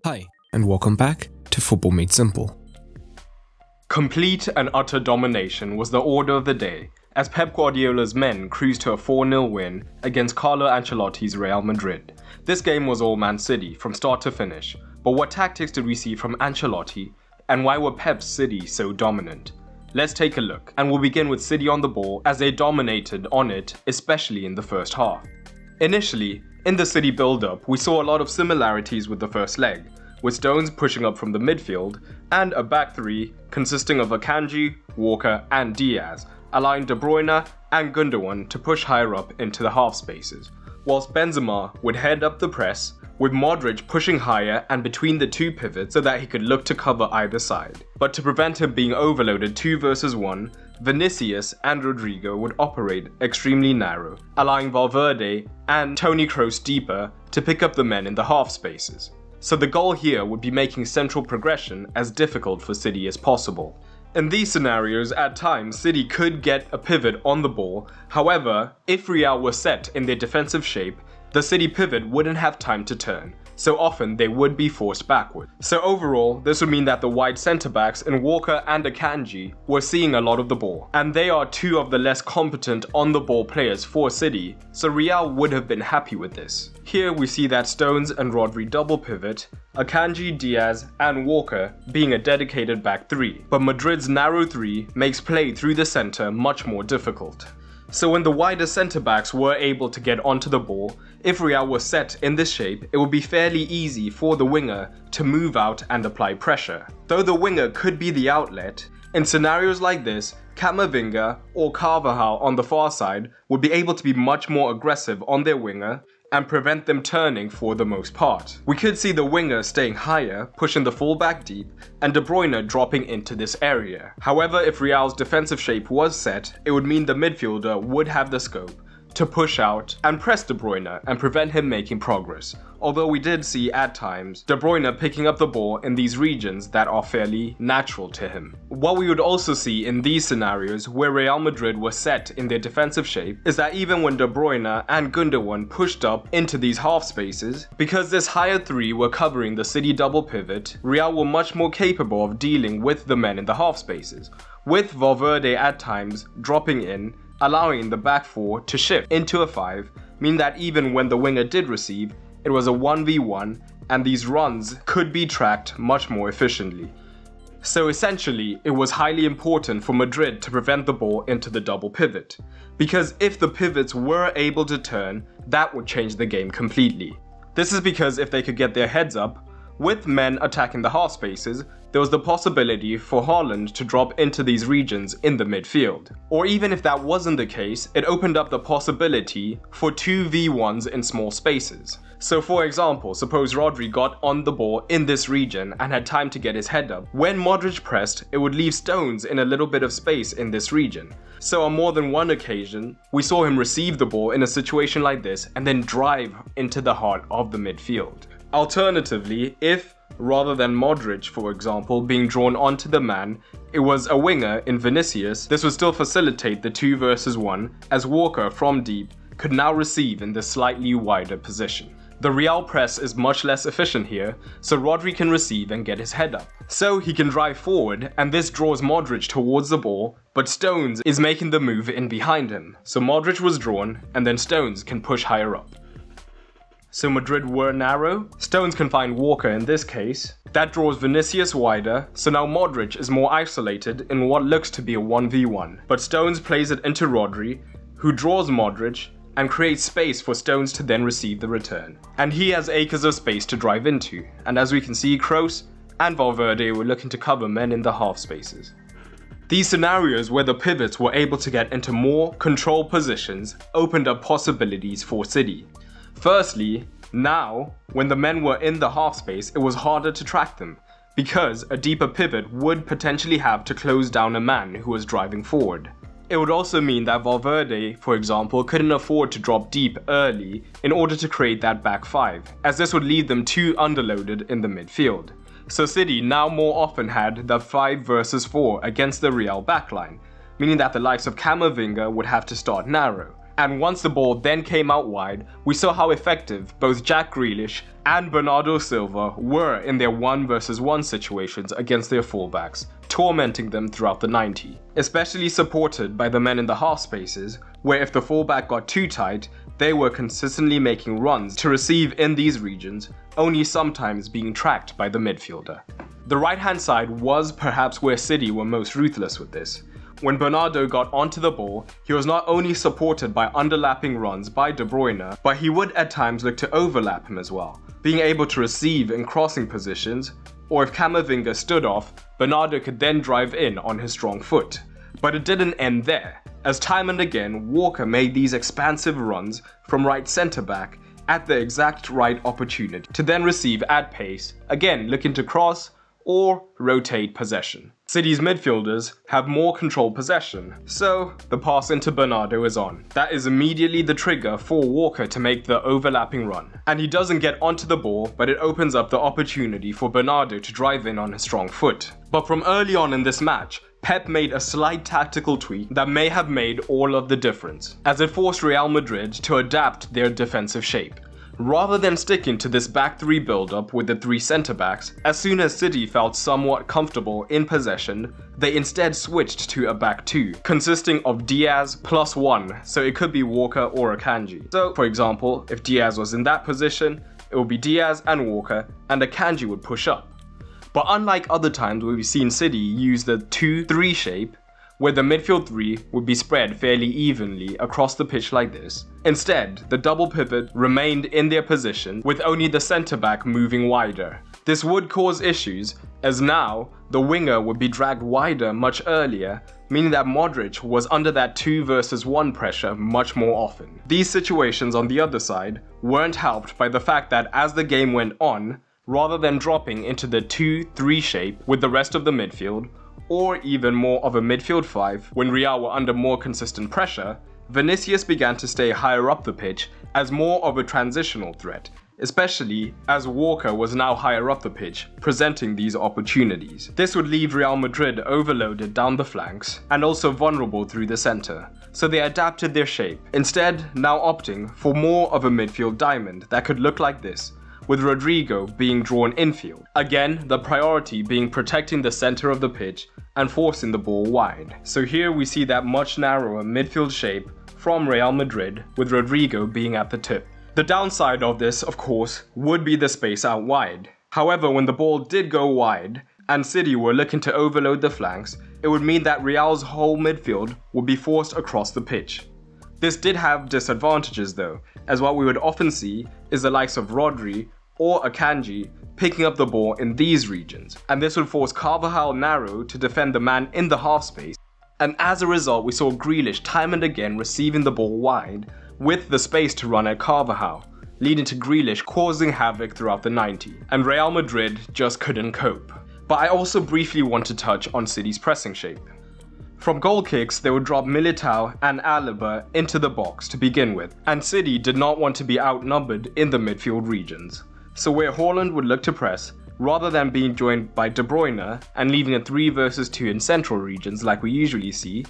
Hi, and welcome back to Football Made Simple. Complete and utter domination was the order of the day as Pep Guardiola's men cruised to a 4-0 win against Carlo Ancelotti's Real Madrid. This game was all Man City from start to finish, but what tactics did we see from Ancelotti, and why were Pep's City so dominant? Let's take a look, and we'll begin with City on the ball as they dominated on it, especially in the first half. Initially, in the City build-up, we saw a lot of similarities with the first leg, with Stones pushing up from the midfield and a back three consisting of Akanji, Walker and Diaz, allowing De Bruyne and Gundogan to push higher up into the half spaces, whilst Benzema would head up the press, with Modric pushing higher and between the two pivots so that he could look to cover either side. But to prevent him being overloaded 2 versus 1, Vinicius and Rodrigo would operate extremely narrow, allowing Valverde and Toni Kroos deeper to pick up the men in the half spaces. So the goal here would be making central progression as difficult for City as possible. In these scenarios, at times, City could get a pivot on the ball. However, if Real were set in their defensive shape, the City pivot wouldn't have time to turn, so often they would be forced backward. So overall, this would mean that the wide centre-backs in Walker and Akanji were seeing a lot of the ball, and they are two of the less competent on-the-ball players for City, so Real would have been happy with this. Here we see that Stones and Rodri double pivot, Akanji, Diaz and Walker being a dedicated back three, but Madrid's narrow three makes play through the centre much more difficult. So when the wider centre-backs were able to get onto the ball, if Real was set in this shape, it would be fairly easy for the winger to move out and apply pressure. Though the winger could be the outlet, in scenarios like this, Camavinga or Carvajal on the far side would be able to be much more aggressive on their winger and prevent them turning for the most part. We could see the winger staying higher, pushing the fullback deep, and De Bruyne dropping into this area. However, if Real's defensive shape was set, it would mean the midfielder would have the scope to push out and press De Bruyne and prevent him making progress. Although we did see at times De Bruyne picking up the ball in these regions that are fairly natural to him. What we would also see in these scenarios where Real Madrid was set in their defensive shape is that even when De Bruyne and Gundogan pushed up into these half spaces, because this higher three were covering the City double pivot, Real were much more capable of dealing with the men in the half spaces, with Valverde at times dropping in, allowing the back four to shift into a 5, meaning that even when the winger did receive, it was a 1v1 and these runs could be tracked much more efficiently. So essentially, it was highly important for Madrid to prevent the ball into the double pivot, because if the pivots were able to turn, that would change the game completely. This is because if they could get their heads up, with men attacking the half spaces, there was the possibility for Haaland to drop into these regions in the midfield. Or even if that wasn't the case, it opened up the possibility for 2v1s in small spaces. So for example, suppose Rodri got on the ball in this region and had time to get his head up. When Modric pressed, it would leave Stones in a little bit of space in this region. So on more than one occasion, we saw him receive the ball in a situation like this and then drive into the heart of the midfield. Alternatively, if rather than Modric, for example, being drawn onto the man, it was a winger in Vinicius, this would still facilitate the 2 versus 1 as Walker from deep could now receive in the slightly wider position. The Real press is much less efficient here, so Rodri can receive and get his head up. So he can drive forward, and this draws Modric towards the ball, but Stones is making the move in behind him. So Modric was drawn, and then Stones can push higher up. So Madrid were narrow, Stones can find Walker in this case, that draws Vinicius wider, so now Modric is more isolated in what looks to be a 1v1. But Stones plays it into Rodri, who draws Modric, and creates space for Stones to then receive the return. And he has acres of space to drive into, and as we can see, Kroos and Valverde were looking to cover men in the half spaces. These scenarios where the pivots were able to get into more controlled positions opened up possibilities for City. Firstly, now, when the men were in the half space, it was harder to track them, because a deeper pivot would potentially have to close down a man who was driving forward. It would also mean that Valverde, for example, couldn't afford to drop deep early in order to create that back 5, as this would leave them too underloaded in the midfield. So City now more often had the 5 versus 4 against the Real backline, meaning that the likes of Camavinga would have to start narrow, And once the ball then came out wide, we saw how effective both Jack Grealish and Bernardo Silva were in their 1-versus-1 situations against their fullbacks, tormenting them throughout the 90. Especially supported by the men in the half spaces, where if the fullback got too tight, they were consistently making runs to receive in these regions, only sometimes being tracked by the midfielder. The right-hand side was perhaps where City were most ruthless with this. When Bernardo got onto the ball, he was not only supported by underlapping runs by De Bruyne, but he would at times look to overlap him as well, being able to receive in crossing positions, or if Camavinga stood off, Bernardo could then drive in on his strong foot. But it didn't end there, as time and again Walker made these expansive runs from right centre-back at the exact right opportunity to then receive at pace, again looking to cross or rotate possession. City's midfielders have more controlled possession, so the pass into Bernardo is on. That is immediately the trigger for Walker to make the overlapping run. And he doesn't get onto the ball, but it opens up the opportunity for Bernardo to drive in on his strong foot. But from early on in this match, Pep made a slight tactical tweak that may have made all of the difference, as it forced Real Madrid to adapt their defensive shape. Rather than sticking to this back three build-up with the three centre-backs, as soon as City felt somewhat comfortable in possession, they instead switched to a back two, consisting of Diaz plus one, so it could be Walker or Akanji. So, for example, if Diaz was in that position, it would be Diaz and Walker, and Akanji would push up. But unlike other times where we've seen City use the 2-3 shape, where the midfield three would be spread fairly evenly across the pitch like this. Instead, the double pivot remained in their position with only the centre-back moving wider. This would cause issues, as now the winger would be dragged wider much earlier, meaning that Modric was under that 2-versus-1 pressure much more often. These situations on the other side weren't helped by the fact that as the game went on, rather than dropping into the 2-3 shape with the rest of the midfield, or even more of a midfield 5 when Real were under more consistent pressure, Vinicius began to stay higher up the pitch as more of a transitional threat, especially as Walker was now higher up the pitch, presenting these opportunities. This would leave Real Madrid overloaded down the flanks and also vulnerable through the centre, so they adapted their shape, instead now opting for more of a midfield diamond that could look like this, with Rodrigo being drawn infield. Again, the priority being protecting the center of the pitch and forcing the ball wide. So here we see that much narrower midfield shape from Real Madrid, with Rodrigo being at the tip. The downside of this, of course, would be the space out wide. However, when the ball did go wide and City were looking to overload the flanks, it would mean that Real's whole midfield would be forced across the pitch. This did have disadvantages though, as what we would often see is the likes of Rodri or Akanji picking up the ball in these regions, and this would force Carvajal narrow to defend the man in the half space, and as a result we saw Grealish time and again receiving the ball wide with the space to run at Carvajal, leading to Grealish causing havoc throughout the 90, and Real Madrid just couldn't cope. But I also briefly want to touch on City's pressing shape. From goal kicks, they would drop Militao and Alaba into the box to begin with, and City did not want to be outnumbered in the midfield regions. So where Haaland would look to press, rather than being joined by De Bruyne and leaving a 3-versus-2 in central regions like we usually see,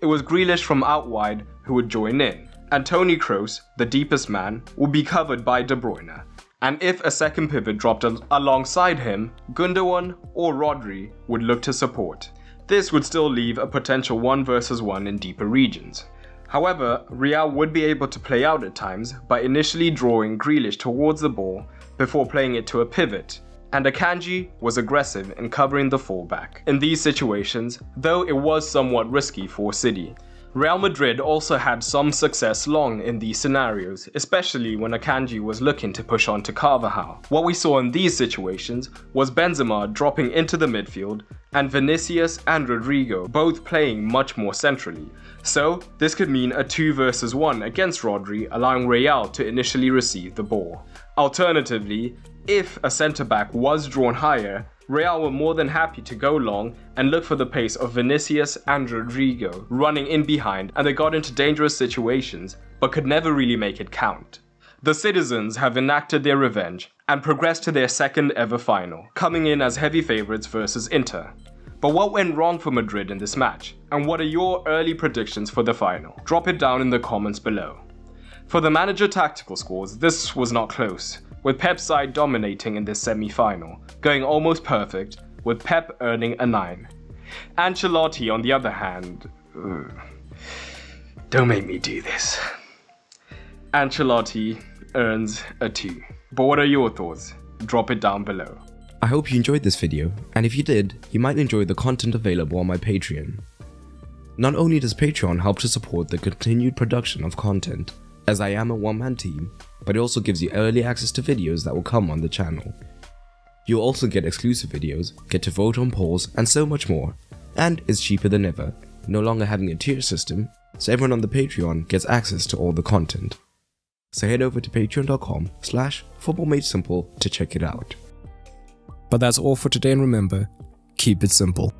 it was Grealish from out wide who would join in, and Toni Kroos, the deepest man, would be covered by De Bruyne. And if a second pivot dropped alongside him, Gundogan or Rodri would look to support. This would still leave a potential 1-versus-1 in deeper regions. However, Real would be able to play out at times by initially drawing Grealish towards the ball before playing it to a pivot, and Akanji was aggressive in covering the fullback. In these situations, though it was somewhat risky for City, Real Madrid also had some success long in these scenarios, especially when Akanji was looking to push on to Carvajal. What we saw in these situations was Benzema dropping into the midfield and Vinicius and Rodrigo both playing much more centrally. So this could mean a 2-versus-1 against Rodri, allowing Real to initially receive the ball. Alternatively, if a centre-back was drawn higher, Real were more than happy to go long and look for the pace of Vinicius and Rodrigo running in behind, and they got into dangerous situations but could never really make it count. The citizens have enacted their revenge and progressed to their second ever final, coming in as heavy favourites versus Inter. But what went wrong for Madrid in this match? And what are your early predictions for the final? Drop it down in the comments below. For the manager tactical scores, this was not close, with Pep's side dominating in this semi-final, going almost perfect, with Pep earning a 9. Ancelotti, on the other hand... Don't make me do this. Ancelotti earns a 2. But what are your thoughts? Drop it down below. I hope you enjoyed this video, and if you did, you might enjoy the content available on my Patreon. Not only does Patreon help to support the continued production of content, as I am a one-man team, but it also gives you early access to videos that will come on the channel. You'll also get exclusive videos, get to vote on polls, and so much more. And it's cheaper than ever, no longer having a tier system, so everyone on the Patreon gets access to all the content. So head over to patreon.com/footballmadesimple to check it out. But that's all for today, and remember, keep it simple.